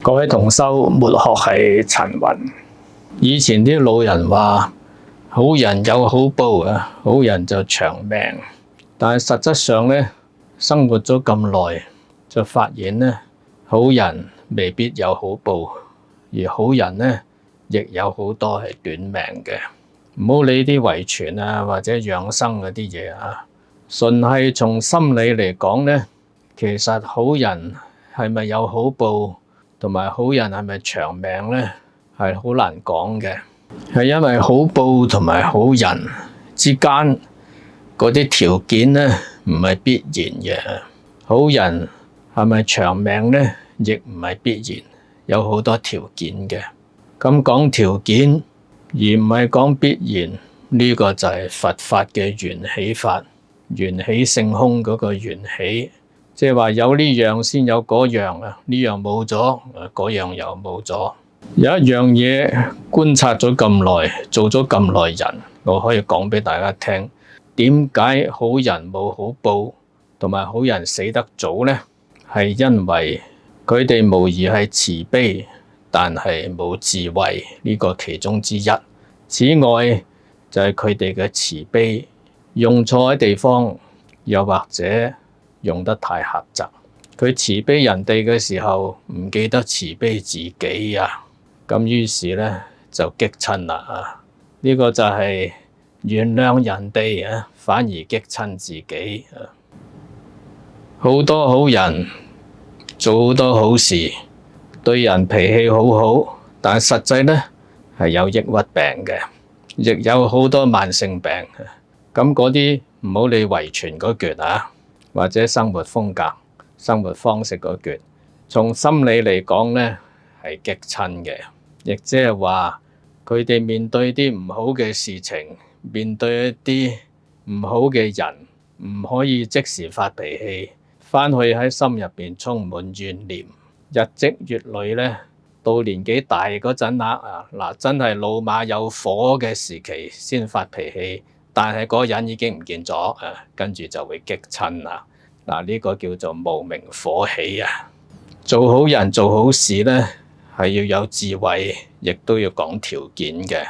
各位同修，末學係陳雲。以前啲老人話好人有好報啊，好人就長命。但係實質上呢，生活咗咁耐，就發現呢，好人未必有好報，而好人呢，亦有好多係短命嘅。唔好理啲遺傳啊，或者養生嗰啲嘢啊，純係從心理嚟講呢，其實好人係咪有好報？同埋好人係咪長命呢？係好難講嘅，係因為好報同埋好人之間嗰啲條件呢，唔係必然嘅。好人係咪長命呢？亦唔係必然，有好多條件嘅。咁講條件而唔係講必然，呢個就係佛法嘅緣起法，緣起性空嗰個緣起。即係話有呢樣先有嗰樣啊，呢樣冇咗，嗰樣又冇咗。有一樣嘢觀察咗咁耐，做咗咁耐人，我可以講俾大家聽，點解好人冇好報，同埋好人死得早呢？係因為佢哋無疑係慈悲，但係冇智慧，呢個其中之一。此外就係佢哋嘅慈悲用錯喺地方，又或者用得太狹窄，佢慈悲人哋嘅時候唔記得慈悲自己啊，咁於是呢，就激親啦啊！呢個就係原諒人哋啊，反而激親自己啊！好多好人做好多好事，對人脾氣好好，但係實際呢係有抑鬱病嘅，亦有好多慢性病。咁嗰啲唔好理遺傳嗰橛啊！或者生活風格、生活方式嗰橛，從心理嚟講呢係激親嘅，亦即係話佢哋面對啲唔好嘅事情，面對一啲唔好嘅人，唔可以即時發脾氣，返去喺心入邊充滿怨念，日積月累呢，到年紀大嗰陣嗱真係老馬有火嘅時期先發脾氣。但係嗰個人已經唔見咗，跟住就會激親啦。呢個叫做無明火起啊！做好人做好事呢，係要有智慧，亦都要講條件嘅。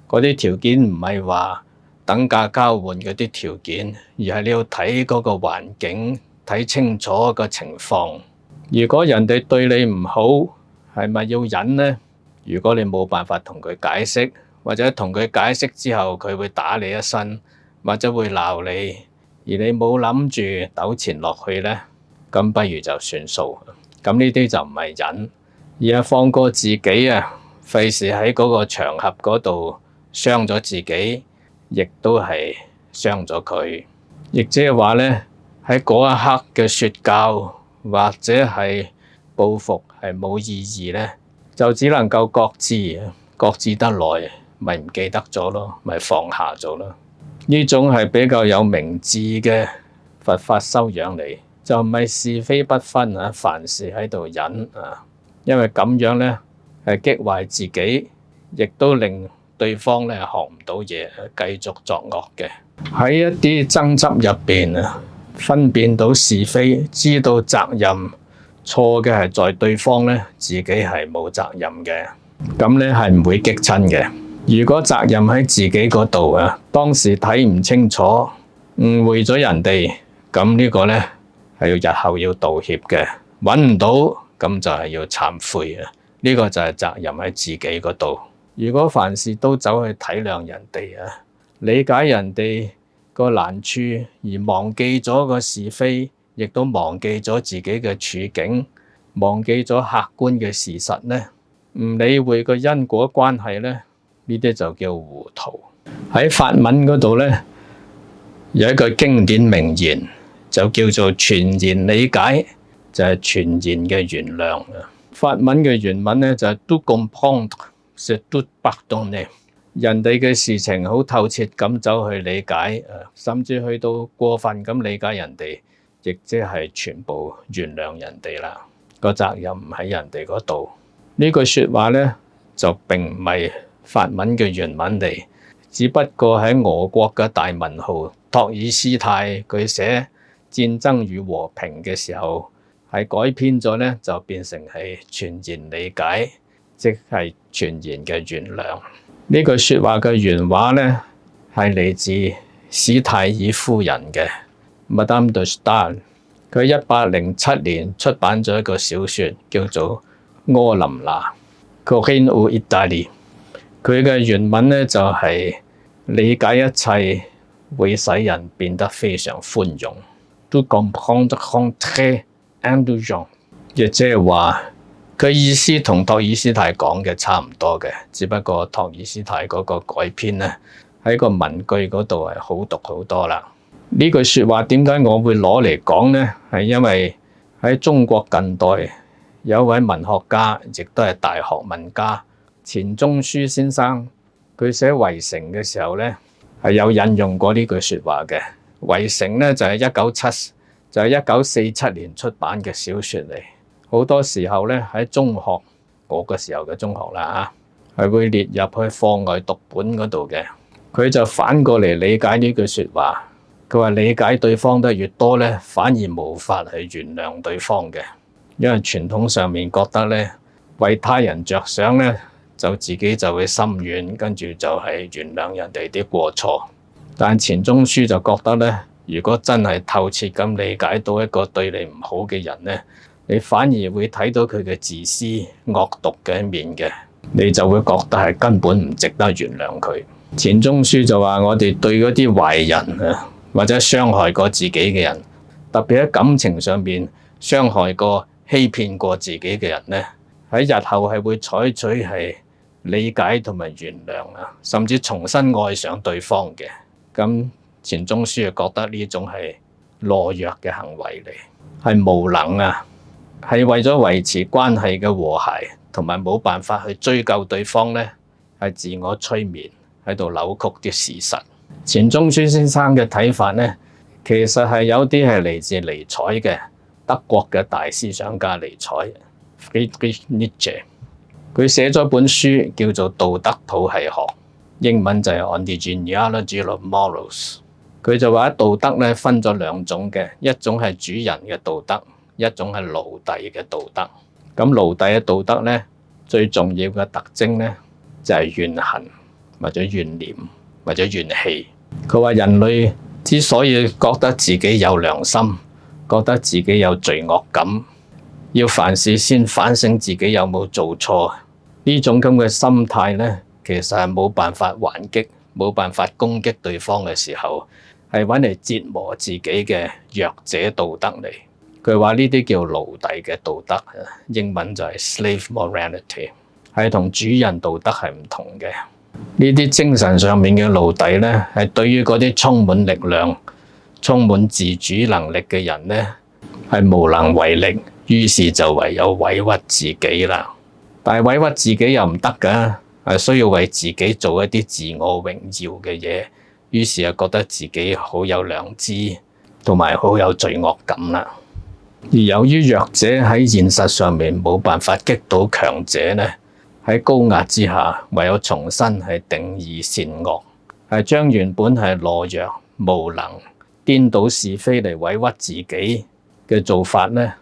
嗰啲條件唔係話等價交換嗰啲條件，而係你要睇嗰個環境，睇清楚個情況。如果人哋對你唔好，係咪要忍呢？如果你冇辦法同佢解釋，或者同佢解釋之後，佢會打你一身，或者會鬧你，而你冇諗住糾纏落去呢，咁不如就算數。咁呢啲就唔係忍，而係放過自己啊！費事喺嗰個場合嗰度傷咗自己，亦都係傷咗佢。亦即係話呢，喺嗰一刻嘅説教或者係報復係冇意義呢，就只能夠擱置，擱置得耐，咪唔記得咗咯，咪放下咗咯。呢種係比較有明智嘅佛法修養嚟，就唔係是非不分啊，凡事喺度忍啊，因為咁樣呢係激壞自己，亦都令對方呢學唔到嘢，繼續作惡嘅。喺一啲爭執入邊啊，分辨到是非，知道責任，錯嘅係在對方呢，自己係冇責任嘅，咁呢係唔會激親嘅。如果責任喺自己嗰度啊，當時睇唔清楚，誤會咗人哋，咁呢個呢係要日後要道歉嘅。揾唔到，咁就係要懺悔啊！呢個就係責任喺自己嗰度。如果凡事都走去體諒人哋啊，理解人哋個難處，而忘記咗個是非，亦都忘記咗自己嘅處境，忘記咗客觀嘅事實呢，唔理會個因果關係呢，呢啲就叫糊塗。喺法文嗰度呢，有一句經典名言，就叫做全然理解，就係全然嘅原諒。法文嘅原文呢，就係 tout comprendre c'est tout pardonner。人哋嘅事情好透徹咁走去理解，甚至去到過分咁理解人哋，亦即係全部原諒人哋啦。個責任唔喺人哋嗰度。呢句説話呢，就並唔係法文嘅原文嚟，只不過喺俄國嘅大文豪托爾斯泰佢寫《戰爭與和平》嘅時候，喺係改編咗咧就變成係全然理解，即係全然嘅原諒。呢句説話嘅原話咧係嚟自史泰爾夫人嘅 Madame de Staël。佢1807年出版咗一個小説叫做《柯琳娜》（Corinne ou Italie）。佢嘅原文咧就係理解一切會使人變得非常寬容。Tout comprendre rend très indulgent，亦即係話佢意思同托爾斯泰講嘅差唔多嘅，只不過托爾斯泰嗰個改編咧喺個文句嗰度係好讀好多啦。呢句説話點解我會攞嚟講呢？係因為喺中國近代有一位文學家，亦都係大學問家錢鍾書先生，佢寫《圍城》嘅時候呢，係有引用過呢句説話嘅。《圍城》呢就係1947年出版嘅小説嚟，好多時候呢，喺中學嗰個時候嘅中學啦嚇，係會列入去課外讀本嗰度嘅。佢就反過嚟理解呢句説話。佢話理解對方得越多咧，反而無法去原諒對方嘅，因為傳統上面覺得咧，為他人着想咧，就自己就會心軟，跟住就係原諒人哋啲過錯。但錢鍾書就覺得咧，如果真係透徹咁理解到一個對你唔好嘅人咧，你反而會睇到佢嘅自私惡毒嘅一面嘅，你就會覺得係根本唔值得原諒佢。錢鍾書就話：我哋對嗰啲壞人啊，或者傷害過自己嘅人，特別喺感情上面傷害過、欺騙過自己嘅人呢，喺日後係會採取係理解同埋原諒啊，甚至重新愛上對方嘅。咁錢鍾書就覺得呢種係懦弱嘅行為嚟，係無能啊，係為咗維持關係嘅和諧，同埋冇辦法去追究對方呢，係自我催眠喺度扭曲啲事實。錢鍾書先生嘅睇法呢，其實係有啲係嚟自尼采嘅，德國嘅大思想家尼采 Friedrich Nietzsche。佢寫咗本書叫做《道德譜系學》，英文就係 On the Genealogy of Morals。佢就話道德咧分咗兩種嘅，一種係主人嘅道德，一種係奴隸嘅道德。咁奴隸嘅道德咧，最重要嘅特徵咧就係怨恨或者怨念或者怨氣。佢話人類之所以覺得自己有良心，覺得自己有罪惡感，要凡事先反省自己有冇做錯，呢種咁嘅心態呢，其實係冇辦法還擊，冇辦法攻擊對方嘅時候，係揾嚟折磨自己嘅弱者道德嚟。佢話呢啲叫奴隸嘅道德，英文就係 slave morality， 係同主人道德係唔同嘅。呢啲精神上面嘅奴隸呢，係對於嗰啲充滿力量、充滿自主能力嘅人呢，係無能為力，於是就唯有委屈自己啦。但係委屈自己又唔得㗎，係需要為自己做一啲自我榮耀嘅嘢，於是又覺得自己好有良知，同埋好有罪惡感啦。而由於弱者喺現實上面冇辦法擊倒強者呢，喺高壓之下，唯有重新係定義善惡，係將原本係懦弱、無能、顛倒是非嚟委屈自己嘅做法呢，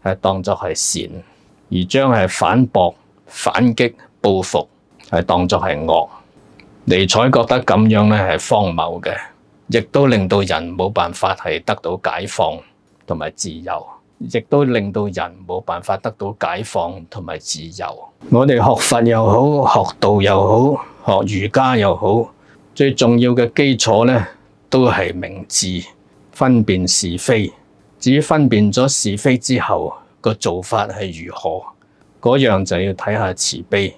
係當作係善，而將係反駁、反擊、報復係當作係惡。尼采覺得咁樣呢係荒謬嘅，亦都令到人冇辦法係得到解放同埋自由。亦都令到人冇辦法得到解放同埋自由。我哋學佛又好，學道又好，學儒家又好，最重要嘅基礎呢都係明智，分辨是非。至於分辨咗是非之後，個做法係如何，嗰樣就要睇下慈悲。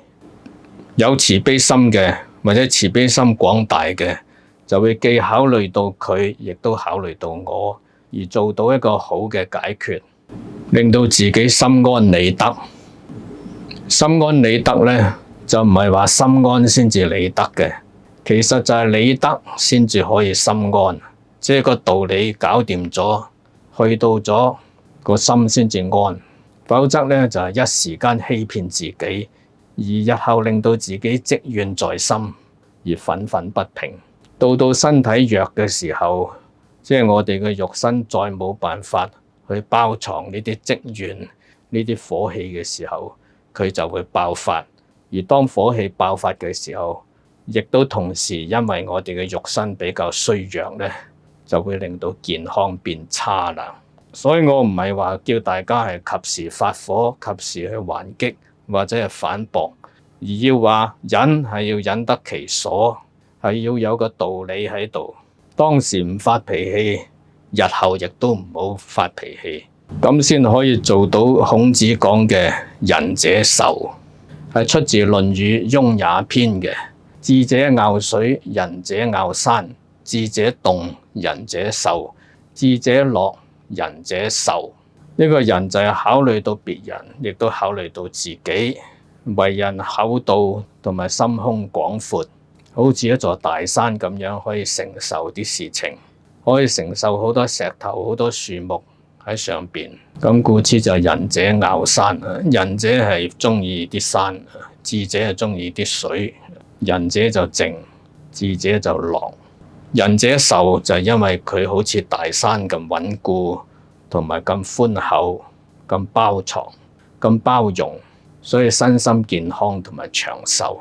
有慈悲心嘅，或者慈悲心廣大嘅，就會既考慮到佢，亦都考慮到我，而做到一個好嘅解決，令到自己心安理得。心安理得呢，就唔係話心安先至理得嘅，其實就係理得先至可以心安，即係個道理搞掂咗，去到咗個心先至安。否則呢，就係一時間欺騙自己，而日後令到自己積怨在心，而憤憤不平。到身體弱嘅時候，即係我哋嘅肉身再冇辦法去包藏呢啲積怨、呢啲火氣嘅時候，佢就會爆發。而當火氣爆發嘅時候，亦都同時因為我哋嘅肉身比較衰弱咧，就會令到健康變差啦。所以我唔係話叫大家係及時發火、及時去還擊或者係反駁，而要話忍係要忍得其所，係要有個道理喺度。當時唔發脾氣，日後亦都唔好發脾氣，咁先可以做到孔子講嘅仁者壽，係出自《論語雍也篇》嘅。智者樂水，仁者樂山；智者動，仁者壽；智者樂，仁者壽。呢個人就係考慮到別人，亦都考慮到自己。為人厚道同埋心胸廣闊，好似一座大山咁樣，可以承受啲事情，可以承受好多石頭、好多樹木喺上邊。咁故此就係仁者樂山。仁者係中意啲山，智者係中意啲水。仁者就靜，智者就樂。仁者壽就係因為佢好似大山咁穩固，同埋咁寬厚、咁包藏、咁包容，所以身心健康同埋長壽。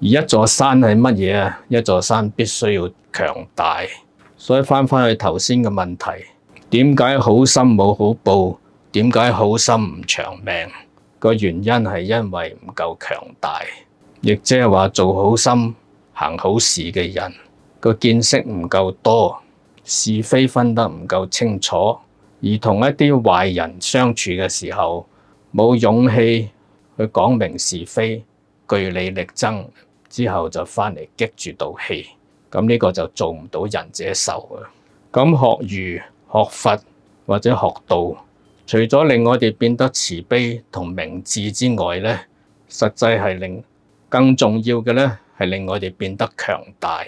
而一座山係乜嘢啊？一座山必須要強大。所以翻返去頭先嘅問題，點解好心冇好報？點解好心唔長命？個原因係因為唔夠強大。亦即係話做好心行好事嘅人個見識唔夠多，是非分得唔夠清楚，而同一啲壞人相處嘅時候冇勇氣去講明是非，據理力爭之後就返嚟激住道氣，咁呢個就做唔到仁者壽啊！咁學儒、學佛或者學道，除咗令我哋變得慈悲同明智之外咧，實際係更重要嘅咧，係令我哋變得強大。